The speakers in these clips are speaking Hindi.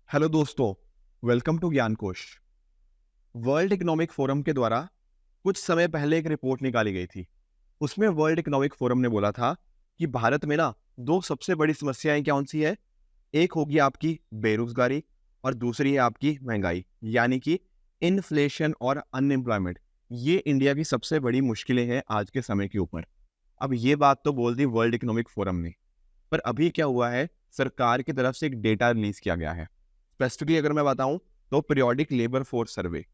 हेलो दोस्तों, वेलकम टू ज्ञान कोश। वर्ल्ड इकोनॉमिक फोरम के द्वारा कुछ समय पहले एक रिपोर्ट निकाली गई थी। उसमें वर्ल्ड इकोनॉमिक फोरम ने बोला था कि भारत में ना दो सबसे बड़ी समस्याएं कौन सी है। एक होगी आपकी बेरोजगारी और दूसरी है आपकी महंगाई, यानी कि इन्फ्लेशन और अनएम्प्लॉयमेंट। ये इंडिया की सबसे बड़ी मुश्किलें हैं आज के समय के ऊपर। अब ये बात तो बोल दी वर्ल्ड इकोनॉमिक फोरम ने, पर अभी क्या हुआ है, सरकार की तरफ से एक डेटा रिलीज किया गया है। स्पेसिफिकली अगर मैं बताऊं तो पीरियोडिक लेबर फोर्स सर्वे,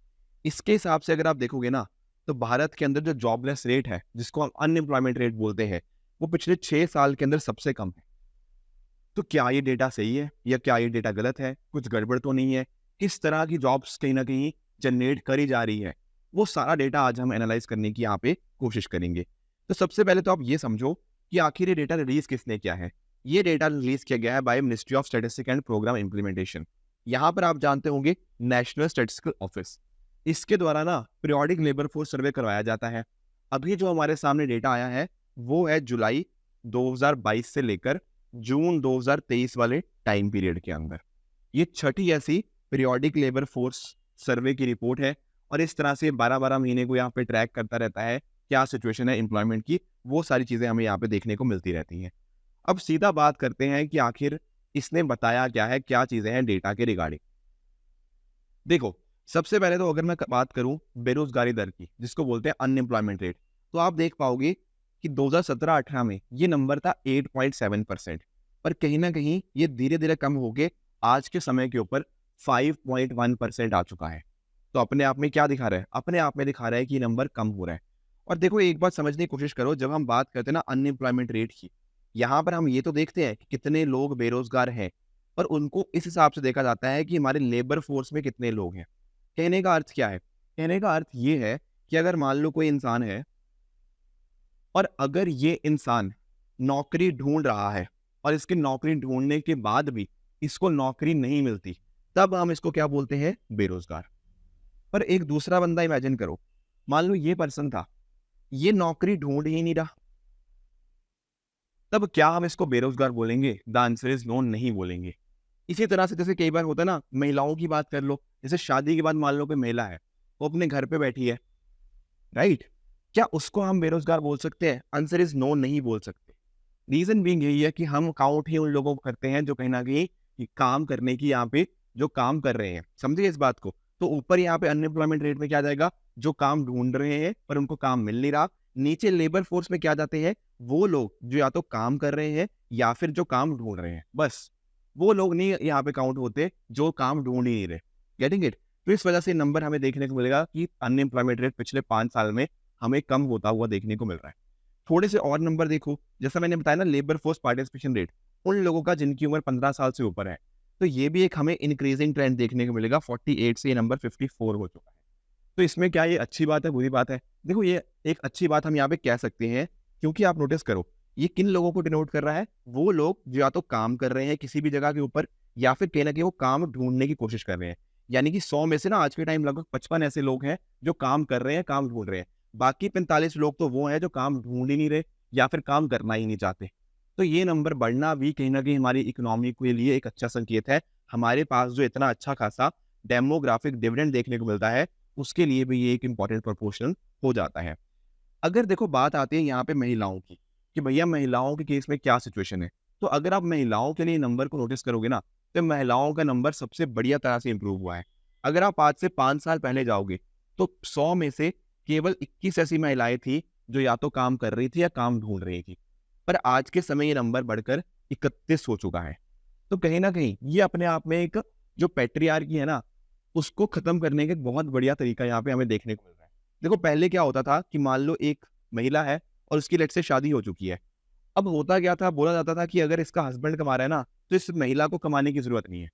इसके हिसाब से अगर आप देखोगे ना, तो भारत के अंदर जो जॉबलेस रेट है, जिसको हम अनएम्प्लॉयमेंट रेट बोलते हैं, वो पिछले 6 साल के अंदर सबसे कम है। तो क्या ये डेटा सही है या क्या ये डेटा गलत है, कुछ गड़बड़ तो नहीं है, किस तरह की जॉब्स कहीं ना कहीं जनरेट करी जा रही है, वो सारा डेटा आज हम एनालाइज करने की यहाँ पे कोशिश करेंगे। तो सबसे पहले तो आप ये समझो कि आखिर ये डेटा रिलीज किसने किया है। ये डेटा रिलीज किया गया है by ministry of statistics and programme implementation. यहाँ पर आप जानते होंगे नेशनल स्टैटिस्टिकल ऑफिस, इसके द्वारा ना पीरियोडिक लेबर फोर्स सर्वे करवाया जाता है। अभी जो हमारे सामने डेटा आया है वो है जुलाई 2022 से लेकर जून 2023 वाले टाइम पीरियड के अंदर। ये छठी ऐसी पीरियोडिक लेबर फोर्स सर्वे की रिपोर्ट है और इस तरह से 12-12 महीने को यहाँ पे ट्रैक करता रहता है क्या सिचुएशन है एम्प्लॉयमेंट की। वो सारी चीजें हमें यहाँ पे देखने को मिलती रहती हैं। अब सीधा बात करते हैं कि आखिर इसने बताया क्या है, क्या चीजें हैं डेटा के रिगार्डिंग। देखो, सबसे पहले तो अगर मैं बात करूं बेरोजगारी दर की, जिसको बोलते हैं अनएम्प्लॉयमेंट रेट, तो आप देख पाओगे कि 2017-18 में ये नंबर था 8.7%, पर कहीं ना कहीं ये धीरे धीरे कम होके आज के समय के ऊपर 5.1% आ चुका है। तो अपने आप में क्या दिखा रहा है, अपने आप में दिखा रहा है कि ये नंबर कम हो रहा है। और देखो, एक बात समझने की कोशिश करो, जब हम बात करते हैं ना अनएम्प्लॉयमेंट रेट की, यहाँ पर हम ये तो देखते हैं कि कितने लोग बेरोजगार हैं, पर उनको इस हिसाब से देखा जाता है कि हमारे लेबर फोर्स में कितने लोग हैं। कहने का अर्थ क्या है? कहने का अर्थ ये है कि अगर मान लो कोई इंसान है और अगर ये इंसान नौकरी ढूंढ रहा है और इसके नौकरी ढूंढने के बाद भी इसको नौकरी नहीं मिलती, तब हम इसको क्या बोलते हैं? बेरोजगार। पर एक दूसरा बंदा इमेजिन करो, मान लो ये पर्सन था, ये नौकरी ढूंढ ही नहीं रहा, तब क्या हम इसको बेरोजगार बोलेंगे? द आंसर इज नो, नहीं बोलेंगे। इसी तरह से जैसे कई बार होता है ना, महिलाओं की बात कर लो, जैसे शादी के बाद मान लो कोई महिला है, वो अपने घर पे बैठी है, राइट? क्या उसको हम बेरोजगार बोल सकते हैं? आंसर इज नो, नहीं बोल सकते। रीजन बीइंग यही है कि हम काउंट ही उन लोगों को करते हैं जो कहीं ना कहीं ये काम करने की यहाँ पे जो काम कर रहे हैं। समझिए इस बात को। तो ऊपर यहाँ पे अनएम्प्लॉयमेंट रेट में क्या आ जाएगा? जो काम ढूंढ रहे हैं पर उनको काम मिल नहीं रहा। नीचे लेबर फोर्स में क्या जाते हैं? वो लोग जो या तो काम कर रहे हैं या फिर जो काम ढूंढ रहे हैं। बस वो लोग नहीं यहाँ पे काउंट होते जो काम ढूंढ ही नहीं रहे। Getting it? तो इस वजह से नंबर हमें देखने को मिलेगा कि अनएम्प्लॉयमेंट रेट पिछले 5 साल में हमें कम होता हुआ देखने को मिल रहा है। थोड़े से और नंबर देखो, जैसा मैंने बताया ना, लेबर फोर्स पार्टिसिपेशन रेट, उन लोगों का जिनकी उम्र 15 साल से ऊपर है, तो ये भी एक हमें इंक्रीजिंग ट्रेंड देखने को मिलेगा। 48 से ये नंबर 54 हो चुका है। तो इसमें क्या ये अच्छी बात है, बुरी बात है? देखो, ये एक अच्छी बात हम यहाँ पे कह सकते हैं, क्योंकि आप नोटिस करो, ये किन लोगों को डिनोट कर रहा है? वो लोग जो या तो काम कर रहे हैं किसी भी जगह के ऊपर, या फिर कहीं ना कहीं वो काम ढूंढने की कोशिश कर रहे हैं। यानी कि 100 में से ना आज के टाइम लगभग 55 ऐसे लोग हैं जो काम कर रहे हैं, काम ढूंढ रहे हैं। बाकी 45 लोग तो वो हैं जो काम ढूंढ ही नहीं रहे या फिर काम करना ही नहीं चाहते। तो ये नंबर बढ़ना भी कहीं ना कहीं हमारी इकोनॉमी के लिए एक अच्छा संकेत है। हमारे पास जो इतना अच्छा खासा डेमोग्राफिक डिविडेंड देखने को मिलता है, उसके लिए भी ये एक इंपॉर्टेंट प्रोपोर्शन हो जाता है। अगर देखो बात आती है यहाँ पे महिलाओं की, कि भैया महिलाओं के केस में क्या सिचुएशन है, तो अगर आप महिलाओं के लिए नंबर को नोटिस करोगे ना, तो महिलाओं का नंबर सबसे बढ़िया तरह से इंप्रूव हुआ है। अगर आप आज से 5 साल पहले जाओगे तो 100 में से केवल 21 ऐसी महिलाएं थी जो या तो काम कर रही थी या काम ढूंढ रही थी, पर आज के समय ये नंबर बढ़कर 31 हो चुका है। तो कहीं ना कहीं ये अपने आप में एक जो पैट्रियार्की है ना, उसको खत्म करने का एक बहुत बढ़िया तरीका यहाँ पे हमें देखने को मिल रहा है। देखो, पहले क्या होता था कि मान लो एक महिला है और उसकी लेट से शादी हो चुकी है। अब होता क्या था, बोला जाता था कि अगर इसका हस्बैंड कमा रहा है ना, तो इस महिला को कमाने की जरूरत नहीं है।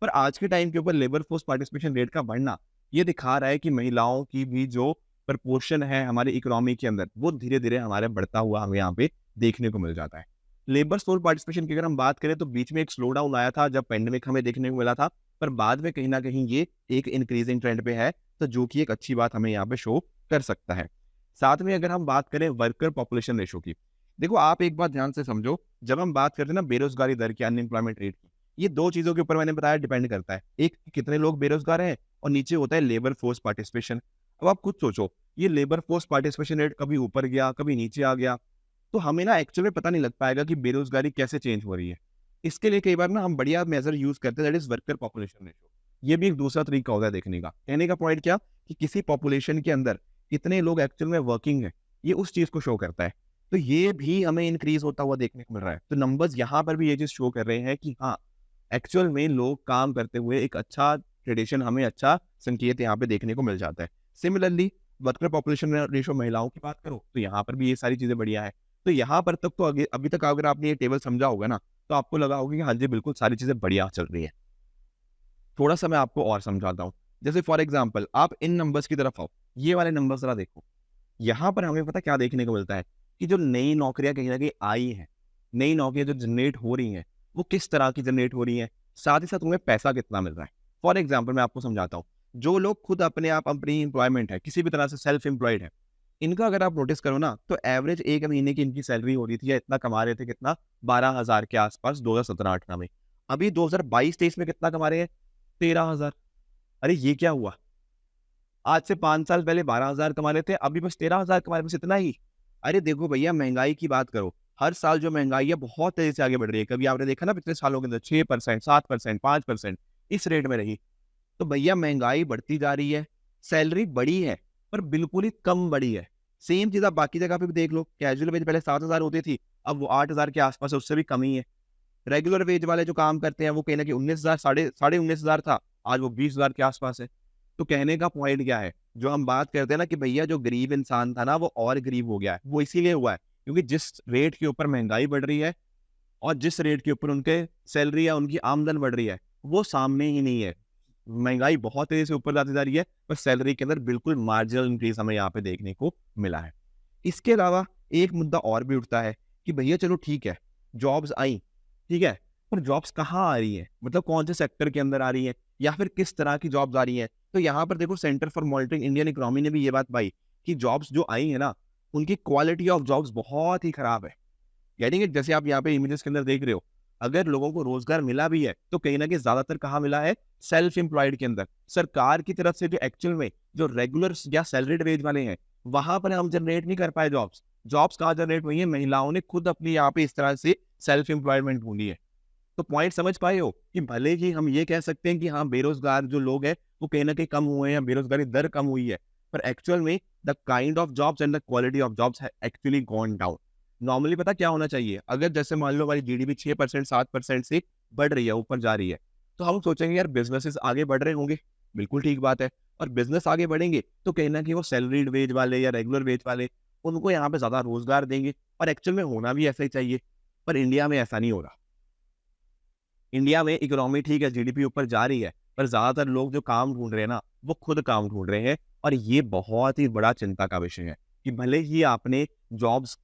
पर आज के टाइम के ऊपर लेबर फोर्स पार्टिसिपेशन रेट का बढ़ना ये दिखा रहा है कि महिलाओं की भी जो प्रपोर्शन है हमारी इकोनॉमी के अंदर, वो धीरे धीरे हमारे बढ़ता हुआ हमें यहाँ पे देखने को मिल जाता है। लेबर फोर्स पार्टिसिपेशन की अगर हम बात करें तो बीच में एक स्लो डाउन आया था जब पेंडेमिक हमें देखने को मिला था, पर बाद में कहीं ना कहीं ये एक इंक्रीजिंग ट्रेंड पे है, तो जो कि एक अच्छी बात हमें यहाँ पे शो कर सकता है। साथ में अगर हम बात करें वर्कर पॉपुलेशन रेशो की, देखो आप एक बात ध्यान से समझो, जब हम बात करते हैं ना बेरोजगारी दर की, अनएम्प्लॉयमेंट रेट की, ये 2 चीज़ों के ऊपर मैंने बताया डिपेंड करता है। एक कितने लोग बेरोज़गार हैं और नीचे होता है लेबर फोर्स पार्टिसिपेशन। अब आप खुद सोचो, ये लेबर फोर्स पार्टिसिपेशन रेट कभी ऊपर गया, कभी नीचे आ गया, तो हमें ना एक्चुअल में पता नहीं लग पाएगा कि बेरोज़गारी कैसे चेंज हो रही है। इसके लिए कई बार ना हम बढ़िया मेजर यूज़ करते हैं, that is worker population ratio. ये भी एक दूसरा तरीका होता है देखने का। कहने का पॉइंट क्या, कि किसी पॉपुलेशन के अंदर कितने लोग एक्चुअल में वर्किंग हैं, ये उस चीज़ को शो करता है। तो ये भी हमें इंक्रीज़ होता हुआ देखने को मिल रहा है। तो नंबर्स यहाँ पर भी ये चीज़ शो कर रहे हैं कि हाँ, एक्चुअल में लोग काम करते हुए एक अच्छा ट्रेडिशन, हमें अच्छा संकेत यहाँ पे देखने को मिल जाता है। सिमिलरली वर्कर पॉपुलेशन रेशियो महिलाओं की बात करो, तो यहाँ पर भी ये सारी चीज़ें बढ़िया है। तो यहाँ पर तक तो अभी तक अगर आपने ये टेबल समझा होगा ना, तो आपको लगा होगा कि हाँ जी, बिल्कुल सारी चीज़ें बढ़िया चल रही है। थोड़ा-सा मैं आपको और समझाता हूँ। जैसे फॉर एग्ज़ाम्पल आप इन नंबर्स की तरफ आओ, ये वाले नंबर्स ज़रा देखो। यहाँ पर हमें पता क्या देखने को मिलता है, कि जो नई नौकरियाँ कहीं न कहीं आई हैं, नई नौकरियाँ जो जनरेट हो रही हैं, वो किस तरह की जनरेट हो रही हैं, साथ ही साथ उन्हें पैसा कितना मिल रहा है। फॉर एग्ज़ाम्पल मैं आपको समझाता हूँ, जो लोग खुद अपने आप अपनी एम्प्लॉयमेंट है, किसी भी तरह से सेल्फ एम्प्लॉयड है, इनका अगर आप नोटिस करो ना, तो एवरेज 1 महीने की इनकी सैलरी हो रही थी या इतना कमा रहे थे, कितना 12,000 के आस-पास 2017-18 में। अभी 2022-23 में कितना कमा रहे हैं? 13,000। अरे ये क्या हुआ? आज से 5 साल पहले 12,000 कमा रहे थे, अभी बस 13,000 कमा रहे, बस इतना ही। अरे देखो भैया, महँगाई की बात करो, हर साल जो महँगाई है बहुत तेज़ी से आगे बढ़ रही है। कभी आपने देखा ना पिछले सालों के अंदर 6%, 7%, 5% इस रेट में रही। तो भैया महँगाई बढ़ती जा रही है, सैलरी बढ़ी है, पर बिल्कुल ही कम बढ़ी है। सेम चीज़ आप बाकी जगह पे भी देख लो, कैजुअल वेज पहले 7,000 होती थी, अब वो 8,000 के आस-पास है, उससे भी कम ही है। रेगुलर वेज वाले जो काम करते हैं, वो कहीं न कहीं 19,000 साढ़े 19,000 था, आज वो 20,000 के आस-पास है। तो कहने का पॉइंट क्या है, जो हम बात करते हैं ना कि भैया जो गरीब इंसान था ना, वो और गरीब हो गया है। वो इसीलिए हुआ है, क्योंकि जिस रेट के ऊपर महँगाई बढ़ रही है और जिस रेट के ऊपर उनके सैलरी या उनकी आमदन बढ़ रही है, वो सामने ही नहीं है। महँगाई बहुत तेज़ी से ऊपर जाती जा रही है, पर सैलरी के अंदर बिल्कुल मार्जिनल इंक्रीज़ हमें यहाँ पे देखने को मिला है। इसके अलावा एक मुद्दा और भी उठता है कि भैया चलो ठीक है, जॉब्स आई, ठीक है, पर जॉब्स कहाँ आ रही हैं? मतलब कौन से सेक्टर के अंदर आ रही हैं या फिर किस तरह की जॉब्स आ रही हैं? तो यहाँ पर देखो, centre for monitoring Indian economy ने भी ये बात पाई कि जॉब्स जो आई हैं ना, उनकी क्वालिटी ऑफ जॉब्स बहुत ही खराब है। Getting it? जैसे आप यहाँ पे इमेजेस के अंदर देख रहे हो, अगर लोगों को रोजगार मिला भी है, तो कहीं न कहीं ज़्यादातर कहाँ मिला है? सेल्फ एम्प्लॉयड के अंदर। सरकार की तरफ से जो एक्चुअल में जो रेगुलर या सैलरीड वेज वाले हैं, वहाँ पर हम जनरेट नहीं कर पाए जॉब्स। जॉब्स कहाँ जनरेट हुई हैं? महिलाओं ने खुद अपनी यहाँ पे इस तरह से सेल्फ एम्प्लॉयमेंट ढूँढी है। तो पॉइंट समझ पाए हो कि भले ही हम ये कह सकते हैं कि हाँ, बेरोजगार जो लोग हैं, वो कहीं न कहीं कम हुए हैं या बेरोजगारी दर कम हुई है, पर एक्चुअल में the kind of jobs and the quality of jobs है एक्चुअली गॉन डाउन। नॉर्मली पता क्या होना चाहिए? अगर जैसे मान लो हमारी जीडीपी 6% 7% से बढ़ रही है, ऊपर जा रही है, तो हम सोचेंगे यार बिज़नेसेस आगे बढ़ रहे होंगे, बिल्कुल ठीक बात है। और बिज़नेस आगे बढ़ेंगे, तो कहीं न कहीं वो सैलरीड वेज वाले या रेगुलर वेज वाले, उनको यहाँ पे ज़्यादा रोज़गार देंगे और एक्चुअल में होना भी ऐसा ही चाहिए। पर इंडिया में ऐसा नहीं हो रहा। इंडिया में इकोनॉमी ठीक है, जीडीपी ऊपर जा रही है, पर ज़्यादातर लोग जो काम ढूँढ रहे हैं ना, वो खुद काम ढूँढ रहे हैं और ये बहुत ही बड़ा चिंता का विषय है कि भले ही आपने जॉब्स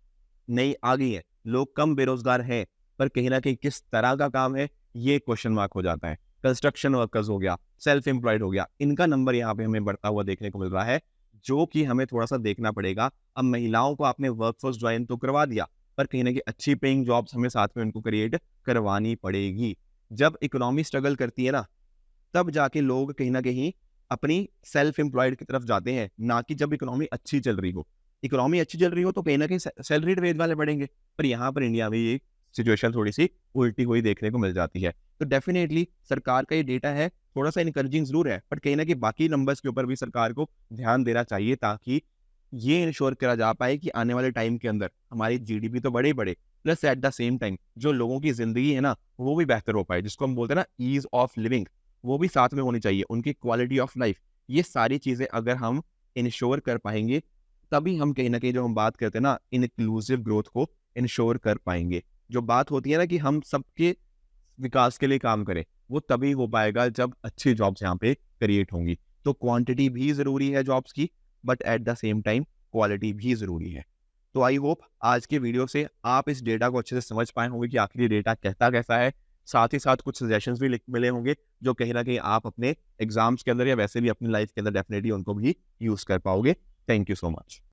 नई आ गई है, लोग कम बेरोज़गार हैं, पर कहीं न कहीं किस तरह का काम है, ये क्वेश्चन मार्क हो जाता है। कंस्ट्रक्शन वर्कर्स हो गया, सेल्फ एम्प्लॉयड हो गया, इनका नंबर यहाँ पे हमें बढ़ता हुआ देखने को मिल रहा है, जो कि हमें थोड़ा-सा देखना पड़ेगा। अब महिलाओं को आपने वर्कफ़ोर्स जॉइन तो करवा दिया, पर कहीं न कहीं अच्छी पेइंग जॉब्स हमें साथ में उनको क्रिएट करवानी पड़ेगी। जब इकोनॉमी स्ट्रगल करती है ना, तब जाके लोग कहीं न कहीं अपनी सेल्फ एम्प्लॉयड की तरफ जाते हैं, ना कि जब इकोनॉमी अच्छी चल रही हो। इकोनॉमी अच्छी चल रही हो तो कहीं न कहीं सैलरीड वेज वाले बढ़ेंगे, पर यहाँ पर इंडिया में ये सिचुएशन थोड़ी-सी उल्टी हुई देखने को मिल जाती है। तो डेफिनिटली सरकार का ये डेटा है, थोड़ा-सा एनकरेजिंग ज़रूर है, बट कहीं न कहीं बाकी नंबर्स के ऊपर भी सरकार को ध्यान देना चाहिए, ताकि ये इंश्योर करा जा पाए कि आने वाले टाइम के अंदर हमारी जीडीपी तो बढ़े ही बढ़े, plus at the same time जो लोगों की ज़िंदगी है ना, वो भी बेहतर हो पाए, जिसको हम बोलते हैं ना ईज़ ऑफ लिविंग, वो भी साथ में होनी चाहिए, उनकी क्वालिटी ऑफ लाइफ। ये सारी चीज़ें अगर हम इंश्योर कर पाएँगे, तभी हम कहीं न कहीं जो हम बात करते हैं ना इनक्लूसिव ग्रोथ को इंश्योर कर पाएँगे। जो बात होती है ना कि हम सबके विकास के लिए काम करें, वो तभी हो पाएगा जब अच्छी जॉब्स यहाँ पे क्रिएट होंगी। तो क्वांटिटी भी ज़रूरी है जॉब्स की, but at the same time quality भी ज़रूरी है। तो आई होप आज के वीडियो से आप इस डेटा को अच्छे से समझ पाए होंगे कि आखिर ये डेटा कहता कैसा है। साथ ही साथ कुछ सजेशंस भी मिले होंगे, जो कहीं न कहीं आप अपने एग्ज़ाम्स के अंदर या वैसे भी अपनी लाइफ़ के अंदर डेफ़िनिटली उनको भी यूज़ कर पाओगे। Thank you so much.